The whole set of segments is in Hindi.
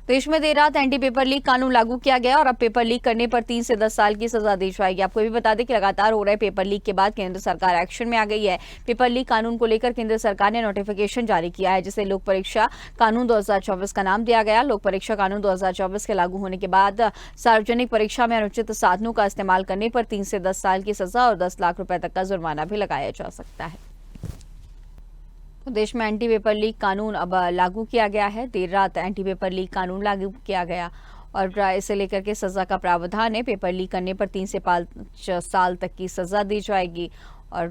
देश में देर रात एंटी पेपर लीक कानून लागू किया गया और अब पेपर लीक करने पर 3 से 10 साल की सजा दी जाएगी। आपको भी बता दें कि लगातार हो रहे पेपर लीक के बाद केंद्र सरकार एक्शन में आ गई है। पेपर लीक कानून को लेकर केंद्र सरकार ने नोटिफिकेशन जारी किया है, जिसे लोक परीक्षा कानून 2024 का नाम दिया गया। लोक परीक्षा कानून 2024 के लागू होने के बाद सार्वजनिक परीक्षा में अनुचित साधनों का इस्तेमाल करने पर 3 से 10 साल की सजा और 10 लाख रुपए तक का जुर्माना भी लगाया जा सकता है। तो देश में एंटी पेपर लीक कानून अब लागू किया गया है। देर रात एंटी पेपर लीक कानून लागू किया गया और इसे लेकर के सजा का प्रावधान है। पेपर लीक करने पर 3 से 5 साल तक की सजा दी जाएगी। और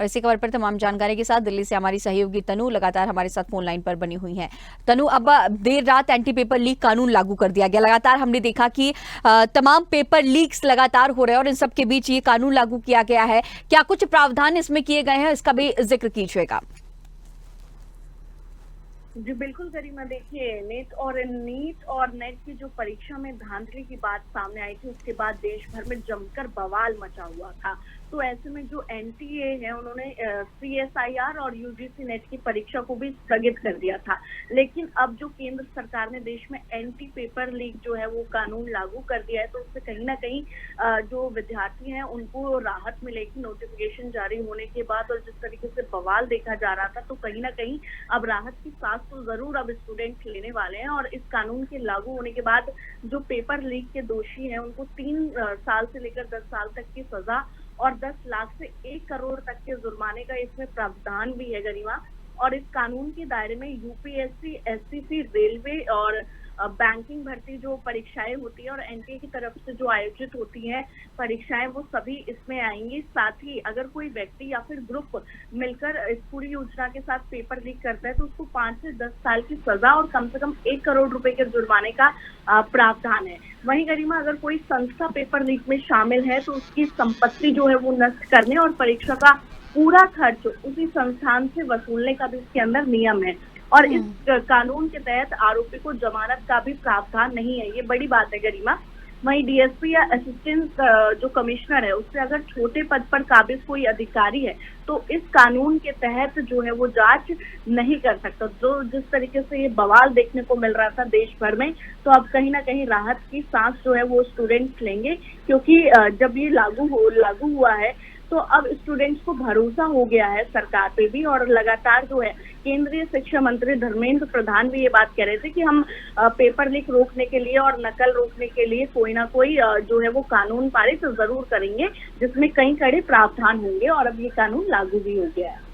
इसी खबर पर तमाम जानकारी के साथ दिल्ली से हमारी सहयोगी तनु लगातार हमारे साथ फोन लाइन पर बनी हुई है। तनु, अब देर रात एंटी पेपर लीक कानून लागू कर दिया गया। लगातार हमने देखा कि तमाम पेपर लीक्स लगातार हो रहे हैं और इन सब के बीच ये कानून लागू किया गया है। क्या कुछ प्रावधान इसमें किए गए हैं, इसका भी जिक्र कीजिएगा। जी बिल्कुल गरिमा, देखिए नीट और नेट की जो परीक्षा में धांधली की बात सामने आई थी, उसके बाद देश भर में जमकर बवाल मचा हुआ था। तो ऐसे में जो एनटीए है उन्होंने सीएसआईआर और यूजीसी नेट की परीक्षा को भी स्थगित कर दिया था। लेकिन अब जो केंद्र सरकार ने देश में एंटी पेपर लीक जो है वो कानून लागू कर दिया है, तो उससे कहीं ना कहीं जो विद्यार्थी हैं उनको राहत मिलेगी नोटिफिकेशन जारी होने के बाद। और जिस तरीके से बवाल देखा जा रहा था, तो कहीं ना कहीं अब राहत की सांस तो जरूर अब स्टूडेंट लेने वाले हैं। और इस कानून के लागू होने के बाद जो पेपर लीक के दोषी हैं उनको 3 साल से लेकर 10 साल तक की सजा और 10 लाख से 1 करोड़ तक के जुर्माने का इसमें प्रावधान भी है गरिमा। और इस कानून के दायरे में यूपीएससी, एससीसी, रेलवे और बैंकिंग भर्ती जो परीक्षाएं होती है और एनटीए की तरफ से जो आयोजित होती हैं परीक्षाएं, वो सभी इसमें आएंगी। साथ ही अगर कोई व्यक्ति या फिर ग्रुप मिलकर इस पूरी योजना के साथ पेपर लीक करता है तो उसको 5 से 10 साल की सजा और कम से कम 1 करोड़ रुपए के जुर्माने का प्रावधान है। वहीं गरिमा, अगर कोई संस्था पेपर लीक में शामिल है तो उसकी संपत्ति जो है वो नष्ट करने और परीक्षा का पूरा खर्च उसी संस्थान से वसूलने का भी इसके अंदर नियम है। और इस कानून के तहत आरोपी को जमानत का भी प्रावधान नहीं है, ये बड़ी बात है गरिमा। वहीं डीएसपी या असिस्टेंट जो कमिश्नर है उससे अगर छोटे पद पर काबिज कोई अधिकारी है तो इस कानून के तहत जो है वो जांच नहीं कर सकता। जो जिस तरीके से ये बवाल देखने को मिल रहा था देश भर में, तो अब कहीं ना कहीं राहत की सांस जो है वो स्टूडेंट्स लेंगे, क्योंकि जब ये लागू हुआ है तो अब स्टूडेंट्स को भरोसा हो गया है सरकार पे भी। और लगातार जो है केंद्रीय शिक्षा मंत्री धर्मेंद्र प्रधान भी ये बात कह रहे थे कि हम पेपर लीक रोकने के लिए और नकल रोकने के लिए कोई ना कोई जो है वो कानून पारित जरूर करेंगे, जिसमें कई कड़े प्रावधान होंगे। और अब ये कानून लागू भी हो गया है।